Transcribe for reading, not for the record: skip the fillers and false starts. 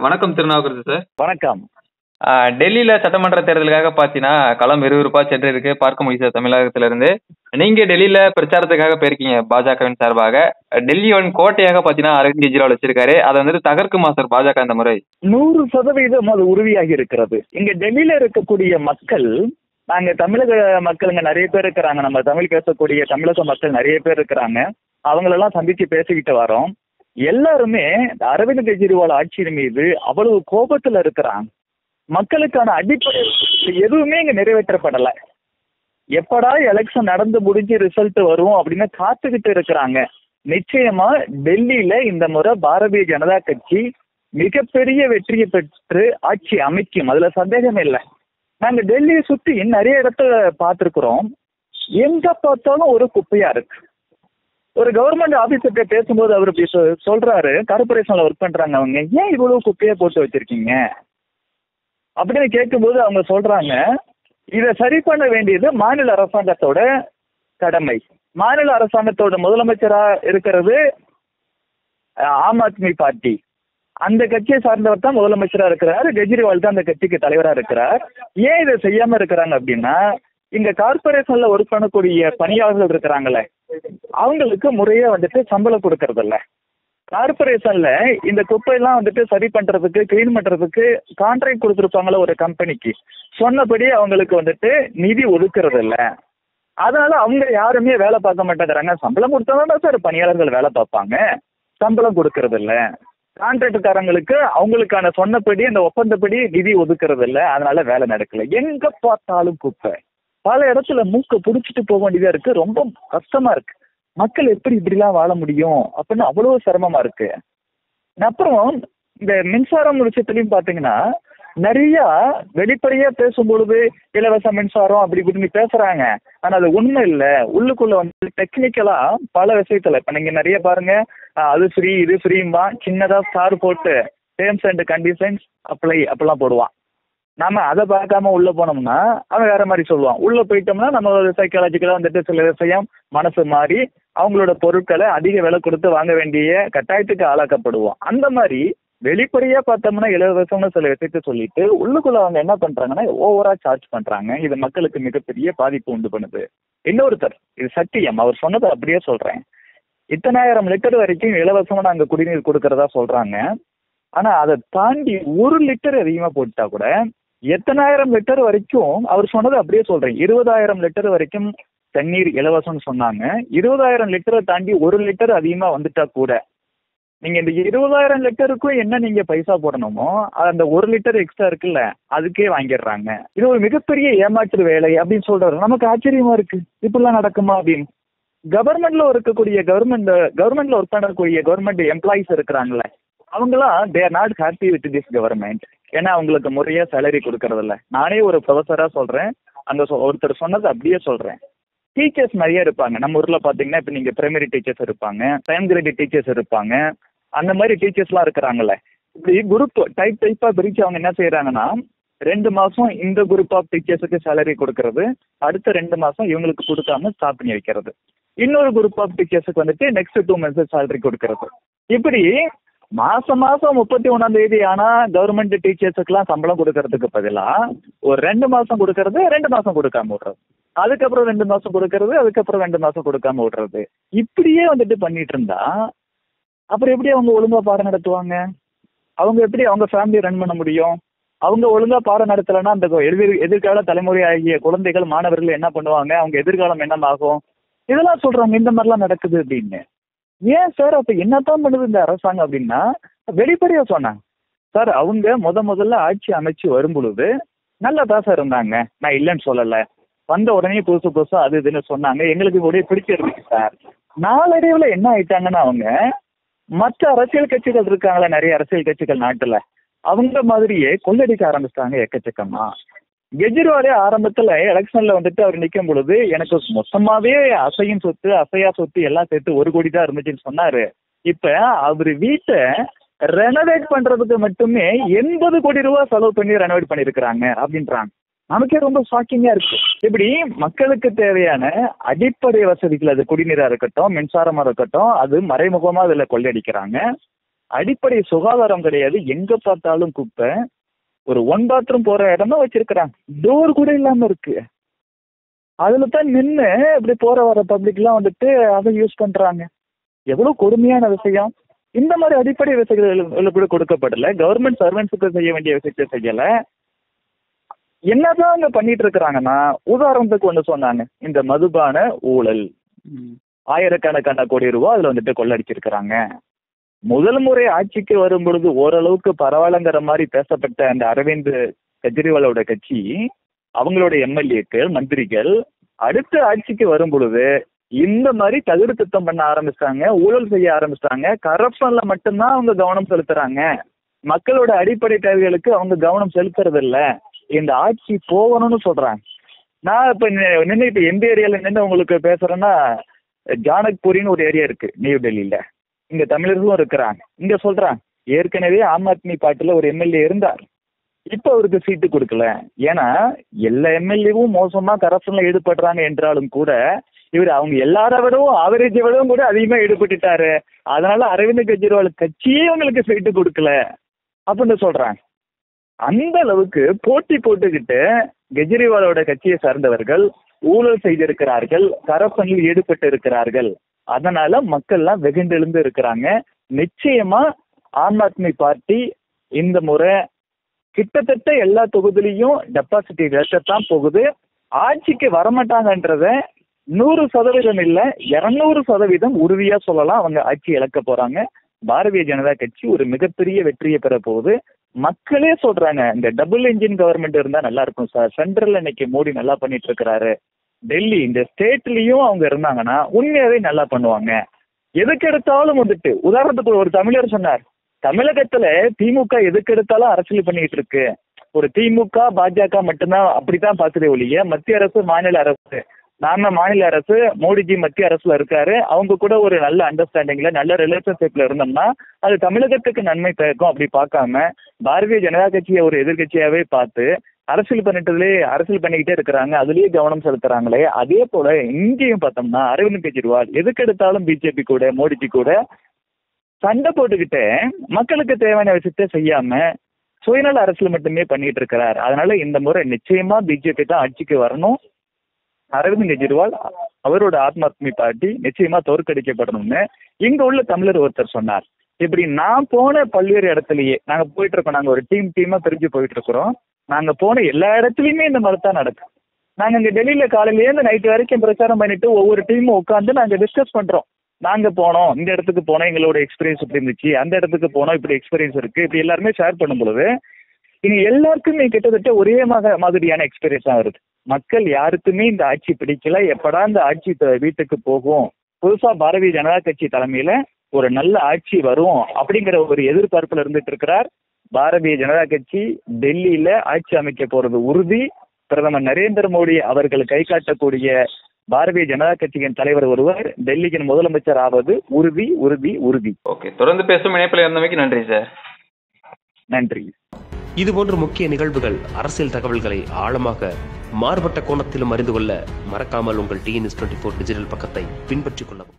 வணக்கம் திருநாவுக்கரசு சார். வணக்கம். டெல்லியில சட்டமன்ற தேர்தலுக்காக பார்த்தீங்கன்னா களம் விறுவிறுப்பா சென்று இருக்கு பார்க்க முடியுது தமிழகத்திலிருந்து. நீங்க டெல்லியில பிரச்சாரத்துக்காக போயிருக்கீங்க பாஜகவின் சார்பாக. டெல்லியோட கோட்டையாக பார்த்தீங்கன்னா அரவிந்த் கெஜ்ரிவால் வச்சிருக்காரு. அதை வந்துட்டு தகர்க்குமா சார் பாஜக இந்த முறை? 100% அது உறுதியாகி இருக்கிறது. இங்க டெல்லியில இருக்கக்கூடிய மக்கள், நாங்க தமிழக மக்கள் இங்க நிறைய பேர் இருக்கிறாங்க, நம்ம தமிழ் பேசக்கூடிய தமிழக மக்கள் நிறைய பேர் இருக்கிறாங்க. அவங்களெல்லாம் சந்திச்சு பேசிக்கிட்டு வரோம். எல்லாருமே அரவிந்த் கெஜ்ரிவால் ஆட்சியின் மீது அவ்வளவு கோபத்துல இருக்கிறாங்க. மக்களுக்கான அடிப்படை எதுவுமே இங்க நிறைவேற்றப்படல. எப்படா எலெக்ஷன் நடந்து முடிஞ்சு ரிசல்ட் வரும் அப்படின்னு காத்துக்கிட்டு இருக்கிறாங்க. நிச்சயமா டெல்லியில இந்த முறை பாரதிய ஜனதா கட்சி மிகப்பெரிய வெற்றியை பெற்று ஆட்சி அமைக்கும், அதுல சந்தேகமே இல்லை. நாங்க டெல்லியை சுத்தி நிறைய இடத்துல பார்த்திருக்கிறோம். எங்க பார்த்தாலும் ஒரு குப்பையா இருக்கு. ஒரு கவர்மெண்ட் ஆபீசர்கிட்ட பேசும்போது அவர் இப்படி சொல்றாரு, கார்பரேஷன்ல ஒர்க் பண்றாங்க அவங்க, ஏன் இவ்வளவு குப்பையா போட்டு வச்சிருக்கீங்க அப்படின்னு கேட்கும்போது அவங்க சொல்றாங்க, இதை சரி பண்ண வேண்டியது மாநில அரசாங்கத்தோட கடமை. மாநில அரசாங்கத்தோட முதலமைச்சரா இருக்கிறது ஆம் ஆத்மி பார்ட்டி, அந்த கட்சியை சார்ந்தவர் தான் முதலமைச்சரா இருக்கிறார். கெஜ்ரிவால் தான் அந்த கட்சிக்கு தலைவரா இருக்கிறார். ஏன் இதை செய்யாம இருக்கிறாங்க அப்படின்னா, இங்க கார்பரேஷன்ல ஒர்க் பண்ணக்கூடிய பணியாளர்கள் இருக்கிறாங்களே, அவங்களுக்கு முறையா வந்துட்டு சம்பளம் கொடுக்கறது இல்ல. கார்பரேஷன்ல இந்த குப்பையெல்லாம் வந்துட்டு சரி பண்றதுக்கு, கிளீன் பண்றதுக்கு கான்ட்ராக்ட் கொடுத்துருப்பாங்களே ஒரு கம்பெனிக்கு, சொன்னபடி அவங்களுக்கு வந்துட்டு நிதி ஒதுக்குறது இல்ல. அதனால அவங்க யாருமே வேலை பார்க்க மாட்டேங்கிறாங்க. சம்பளம் கொடுத்தாதான் சார் பணியாளர்கள் வேலை பார்ப்பாங்க, சம்பளம் கொடுக்கறது இல்ல. கான்ட்ராக்டுக்காரங்களுக்கு அவங்களுக்கான சொன்னபடி அந்த ஒப்பந்தப்படி நிதி ஒதுக்குறது இல்ல. அதனால வேலை நடக்கல. எங்க பார்த்தாலும் குப்பை. பல இடத்துல மூக்க புடிச்சிட்டு போக வேண்டியதா இருக்கு. ரொம்ப கஷ்டமா இருக்கு. மக்கள் எப்படி இப்படிலாம் வாழ முடியும் அப்படின்னு அவ்வளவு சிரமமா இருக்கு. அப்புறம் இந்த மின்சாரம் விஷயத்துலயும் பாத்தீங்கன்னா, நிறைய வெளிப்படையா பேசும்பொழுது இலவச மின்சாரம் அப்படி இப்படின்னு பேசுறாங்க. ஆனா அது உண்மை இல்லை. உள்ளுக்குள்ள வந்து டெக்னிக்கலா பல விஷயத்துல இப்ப நீங்க நிறைய பாருங்க, அது ஃப்ரீ இது ஃப்ரீம்பா, சின்னதா ஸ்டார் போட்டு டேர்ம்ஸ் அண்ட் கண்டிஷன்ஸ் அப்ளை அப்படிலாம் போடுவான். நாம அதை பார்க்காம உள்ள போனோம்னா அவன் வேற மாதிரி சொல்லுவான். உள்ள போயிட்டோம்னா நம்ம சைக்காலஜிக்கலா வந்துட்டு சில விஷயம் மனசு மாறி அவங்களோட பொருட்களை அதிக விலை கொடுத்து வாங்க வேண்டிய கட்டாயத்துக்கு ஆளாக்கப்படுவோம். அந்த மாதிரி வெளிப்படையா பார்த்தோம்னா இலவசம்னு சில விஷயத்த சொல்லிட்டு உள்ளுக்குள்ள அவங்க என்ன பண்றாங்கன்னா ஓவரா சார்ஜ் பண்றாங்க. இது மக்களுக்கு மிகப்பெரிய பாதிப்பு உண்டு பண்ணுது. இன்னொருத்தர், இது சத்தியம், அவர் சொன்னதை அப்படியே சொல்றேன், 1000 லிட்டர் வரைக்கும் இலவசமா நாங்க குடிநீர் கொடுக்கறதா சொல்றாங்க. ஆனா அதை தாண்டி 1 லிட்டர் அதிகமா போட்டா கூட 1000 லிட்டர் வரைக்கும், அவர் சொன்னது அப்படியே சொல்றேன், 20,000 லிட்டர் வரைக்கும் தண்ணீர் இலவசம்னு சொன்னாங்க. 20,000 லிட்டரை தாண்டி 1 லிட்டர் அதிகமா வந்துட்டா கூட நீங்க இந்த 20,000 லிட்டருக்கும் என்ன நீங்க பைசா போடணுமோ அந்த 1 லிட்டர் எக்ஸ்ட்ரா இருக்குல்ல அதுக்கே வாங்கிடுறாங்க. இது ஒரு மிகப்பெரிய ஏமாற்று வேலை அப்படின்னு சொல்றாரு. நமக்கு ஆச்சரியமா இருக்கு, இப்படிலாம் நடக்குமா அப்படின்னு. கவர்மெண்ட்ல இருக்கக்கூடிய கவர்மெண்ட்ல ஒர்க் பண்ணக்கூடிய கவர்மெண்ட் எம்ப்ளாயிஸ் இருக்கிறாங்களே, அவங்களாம் they are not happy with this government. ஏன்னா அவங்களுக்கு முறையா சேலரி கொடுக்கறது இல்ல. நானே ஒரு ப்ரொஃபஸரா சொல்றேன், அங்க ஒருத்தர் சொன்னது அப்படியே சொல்றேன். டீச்சர்ஸ் நிறைய இருப்பாங்க நம்ம ஊர்ல பாத்தீங்கன்னா. இப்ப நீங்க பிரைமரி டீச்சர்ஸ் இருப்பாங்க, டைம் கிரேட் டீச்சர்ஸ் இருப்பாங்க, அந்த மாதிரி டீச்சர்ஸ்லாம் இருக்கிறாங்கல்ல. இப்படி குரூப் டைப்பா பிரிச்சு அவங்க என்ன செய்யறாங்கன்னா, 2 மாசம் இந்த குரூப் ஆஃப் டீச்சர்ஸுக்கு சேலரி கொடுக்கறது, அடுத்த 2 மாசம் இவங்களுக்கு கொடுக்காம ஸ்டாப் பண்ணி வைக்கிறது. இன்னொரு குரூப் ஆஃப் டீச்சர்ஸுக்கு வந்துட்டு நெக்ஸ்ட் 2 மந்த்ஸ் சேலரி கொடுக்கறது. இப்படி மாசம் 31ஆம் தேதி ஆனா கவர்மெண்ட் டீச்சர்ஸுக்குலாம் சம்பளம் கொடுக்கறதுக்கு பதிலா ஒரு 2 மாசம் கொடுக்கறது, 2 மாசம் கொடுக்காம விடுறது, அதுக்கப்புறம் 2 மாசம் கொடுக்கறது, அதுக்கப்புறம் 2 மாசம் கொடுக்காம விடுறது. இப்படியே வந்துட்டு பண்ணிட்டு இருந்தா அப்புறம் எப்படி அவங்க ஒழுங்கா பாடம் நடத்துவாங்க? அவங்க எப்படி அவங்க ஃபேமிலி ரன் பண்ண முடியும்? அவங்க ஒழுங்கா பாடம் நடத்தலைன்னா அந்த எதிர்கால தலைமுறை ஆகிய குழந்தைகள் மாணவர்கள் என்ன பண்ணுவாங்க? அவங்க எதிர்காலம் என்னமாகும்? இதெல்லாம் சொல்றாங்க இந்த மாதிரிலாம் நடக்குது அப்படின்னு. ஏன் சார் அப்ப என்னத்தான் பண்ணுது இந்த அரசாங்கம் அப்படின்னா, வெளிப்படையா சொன்னாங்க சார். அவங்க முதல்ல ஆட்சி அமைச்சு வரும் பொழுது நல்லா தான் சார் இருந்தாங்க, நான் இல்லைன்னு சொல்லல. வந்த உடனே புதுசா அது இதுன்னு சொன்னாங்க, எங்களுக்கு கூட பிடிச்சிருந்துச்சு சார். நாளடைவுல என்ன ஆயிட்டாங்கன்னா, அவங்க மற்ற அரசியல் கட்சிகள் இருக்காங்களா, நிறைய அரசியல் கட்சிகள் நாட்டுல, அவங்க மாதிரியே கொள்ளடிக்க ஆரம்பிச்சிட்டாங்க எக்கச்சக்கமா. கெஜ்ரிவாலே ஆரம்பத்துல எலெக்ஷன்ல வந்துட்டு அவர் நிற்கும் பொழுது எனக்கு மொத்தமாவே அசையும் சொத்து அசையா சொத்து எல்லாம் சேர்த்து 1 கோடி தான் இருந்துச்சுன்னு சொன்னாரு. இப்ப அவரு வீட்டை ரெனோவேட் பண்றதுக்கு மட்டுமே 80 கோடி ரூபாய் செலவு பண்ணி ரெனோவேட் பண்ணிருக்கிறாங்க அப்படின்றாங்க. நமக்கே ரொம்ப ஷாக்கிங்கா இருக்கு. இப்படி மக்களுக்கு தேவையான அடிப்படை வசதிகள், அது குடிநீரா இருக்கட்டும், மின்சாரமா இருக்கட்டும், அது மறைமுகமா அதுல கொள்ளையடிக்கிறாங்க. அடிப்படை சுகாதாரம் கிடையாது. எங்க பார்த்தாலும் குப்பை. ஒரு 1 பாத்ரூம் போற இடம் தான் வச்சிருக்கிறாங்க, டோர் கூட இல்லாம இருக்கு. அதுல தான் நின்று இப்படி போற வர பப்ளிக் எல்லாம் வந்துட்டு அதை யூஸ் பண்றாங்க. எவ்வளவு கொடுமையான விஷயம். இந்த மாதிரி அடிப்படை விஷயங்கள் கூட கொடுக்கப்படல. கவர்மெண்ட் சர்வன்ஸுக்கு செய்ய வேண்டிய விஷயத்தை செய்யல. என்னதான் அங்க பண்ணிட்டு இருக்கிறாங்கன்னா, உதாரணத்துக்கு ஒண்ணு சொன்னாங்க, இந்த மதுபான ஊழல், ஆயிரக்கணக்கான கோடி ரூபாய் அதுல வந்துட்டு கொள்ளடிச்சிருக்கிறாங்க. முதல் முறை ஆட்சிக்கு வரும் பொழுது ஓரளவுக்கு பரவாயில்லங்கிற மாதிரி பேசப்பட்ட அந்த அரவிந்த் கெஜ்ரிவாலோட கட்சி, அவங்களோட எம்எல்ஏக்கள், மந்திரிகள் அடுத்த ஆட்சிக்கு வரும் பொழுது இந்த மாதிரி தகுடு திட்டம் பண்ண ஆரம்பிச்சிட்டாங்க, ஊழல் செய்ய ஆரம்பிச்சிட்டாங்க. கரப்ஷன்ல மட்டும்தான் அவங்க கவனம் செலுத்துறாங்க. மக்களோட அடிப்படை தேவைகளுக்கு அவங்க கவனம் செலுத்துறது இல்ல. இந்த ஆட்சி போகணும்னு சொல்றாங்க. நான் இப்ப நின்று இப்ப எந்த ஏரியால நின்று உங்களுக்கு பேசுறேன்னா, ஜானக்பூரின்னு ஒரு ஏரியா இருக்கு நியூ டெல்லியில. இங்க தமிழர்களும் இருக்கிறாங்க. இங்க சொல்றாங்க, ஏற்கனவே ஆம் ஆத்மி பார்ட்டில ஒரு எம்எல்ஏ இருந்தார், இப்ப அவருக்கு சீட்டு கொடுக்கல. ஏன்னா எல்லா எம்எல்ஏவும் மோசமா கரப்ஷன்ல ஈடுபடுறாங்க என்றாலும் கூட இவர் அவங்க எல்லாரை விடவும் ஆவரேஜை விடவும் கூட அதிகமா ஈடுபட்டுட்டாரு. அதனால அரவிந்த் கெஜ்ரிவால் கட்சியே உங்களுக்கு சீட்டு கொடுக்கல அப்படின்னு சொல்றாங்க. அந்த அளவுக்கு போட்டி போட்டுக்கிட்டு கெஜ்ரிவாலோட கட்சியை சார்ந்தவர்கள் ஊழல் செய்திருக்கிறார்கள், கரப்ஷனில் ஈடுபட்டு இருக்கிறார்கள். அதனால மக்கள்லாம் வெகுண்டெழுந்து இருக்கிறாங்க. நிச்சயமா ஆம் ஆத்மி பார்ட்டி இந்த முறை கிட்டத்தட்ட எல்லா தொகுதியிலையும் டெபாசிட் இழக்கத்தான் போகுது. ஆட்சிக்கு வரமாட்டாங்கன்றத 100% இல்ல 200% உறுதியா சொல்லலாம். அவங்க ஆட்சி இழக்க போறாங்க. பாரதிய ஜனதா கட்சி ஒரு மிகப்பெரிய வெற்றியை பெற போகுது. மக்களே சொல்றாங்க, இந்த டபுள் இன்ஜின் கவர்மெண்ட் இருந்தா நல்லா இருக்கும் சார். சென்ட்ரல்ல இன்னைக்கு மோடி நல்லா பண்ணிட்டு இருக்கிறாரு. டெல்லி இந்த ஸ்டேட்லயும் அவங்க இருந்தாங்கன்னா உண்மையாவே நல்லா பண்ணுவாங்க. எதுக்கு எடுத்தாலும் வந்துட்டு, உதாரணத்துக்கு ஒரு தமிழர் சொன்னார், தமிழகத்துல திமுக எதுக்கு எடுத்தாலும் அரசியல் பண்ணிட்டு இருக்கு. ஒரு திமுக பாஜக மட்டும்தான் அப்படித்தான் பாக்குதே ஒழிய மத்திய அரசு மாநில அரசு, நாம மாநில அரசு, மோடிஜி மத்திய அரசுல இருக்காரு, அவங்க கூட ஒரு நல்ல அண்டர்ஸ்டாண்டிங்ல நல்ல ரிலேஷன்ஷிப்ல இருந்தோம்னா அது தமிழகத்துக்கு நன்மை பயக்கும். அப்படி பார்க்காம பாரதிய ஜனதா கட்சியை ஒரு எதிர்கட்சியாவே பார்த்து அரசியல் பண்ணிக்கிட்டே இருக்கிறாங்க. அதுலயே கவனம் செலுத்துறாங்களே. அதே போல இங்கேயும் பார்த்தோம்னா அரவிந்த் கெஜ்ரிவால் எதுக்கு எடுத்தாலும் பிஜேபி கூட மோடிஜி கூட சண்டை போட்டுக்கிட்டு மக்களுக்கு தேவையான விஷயத்த செய்யாம சுயநல அரசியல் மட்டுமே பண்ணிட்டு இருக்கிறார். அதனால இந்த முறை நிச்சயமா பிஜேபி தான் ஆட்சிக்கு வரணும். அரவிந்த் கெஜ்ரிவால் அவரோட ஆம் ஆத்மி பார்ட்டி நிச்சயமா தோற்கடிக்கப்படணும்னு இங்க உள்ள தமிழர் ஒருத்தர் சொன்னார். இப்படி நான் போன பல்வேறு இடத்துலயே நாங்க போயிட்டு இருக்கோம். நாங்க ஒரு டீமா பிரிஞ்சு போயிட்டு இருக்கிறோம். நாங்க போன எல்லா இடத்துலயுமே இந்த மாதிரி தான் நடக்கும். நாங்க இங்க டெல்லியில காலையில இருந்து நைட்டு வரைக்கும் பிரச்சாரம் பண்ணிட்டு ஒவ்வொரு டீமும் உட்காந்து நாங்க டிஸ்கஸ் பண்றோம். நாங்க போனோம், இந்த இடத்துக்கு போனோம், எங்களோட எக்ஸ்பீரியன்ஸ் இப்படி இருந்துச்சு, அந்த இடத்துக்கு போனோம், இப்படி எக்ஸ்பீரியன்ஸ் இருக்கு, இப்படி எல்லாருமே ஷேர் பண்ணும் பொழுது இங்க எல்லாருக்குமே கிட்டத்தட்ட ஒரே மாதிரியான எக்ஸ்பீரியன்ஸ் தான் வருது. மக்கள் யாருக்குமே இந்த ஆட்சி பிடிக்கல. எப்படா இந்த ஆட்சி வீட்டுக்கு போகும், புதுசா பாரதிய ஜனதா கட்சி தலைமையில ஒரு நல்ல ஆட்சி வரும் அப்படிங்கிற ஒரு எதிர்பார்ப்புல இருந்துட்டு இருக்கிறார். பாரதிய ஜனதா கட்சி டெல்லியில ஆட்சி அமைக்க போறது உறுதி. பிரதமர் நரேந்திர மோடி அவர்கள் கை காட்டக்கூடிய பாரதிய ஜனதா கட்சியின் தலைவர் ஒருவர் டெல்லியின் முதலமைச்சர் ஆவது உறுதி உறுதி உறுதி. ஓகே, தொடர்ந்து பேசும் இணைப்பில் இருந்தமைக்கு நன்றி சார். நன்றி. இதுபோன்ற முக்கிய நிகழ்வுகள், அரசியல் தகவல்களை ஆழமாக மாறுபட்ட கோணத்திலும் அறிந்து கொள்ள மறக்காமல் உங்கள் TNS24 டிஜிட்டல் பக்கத்தை பின்பற்றிக் கொள்ளவும்.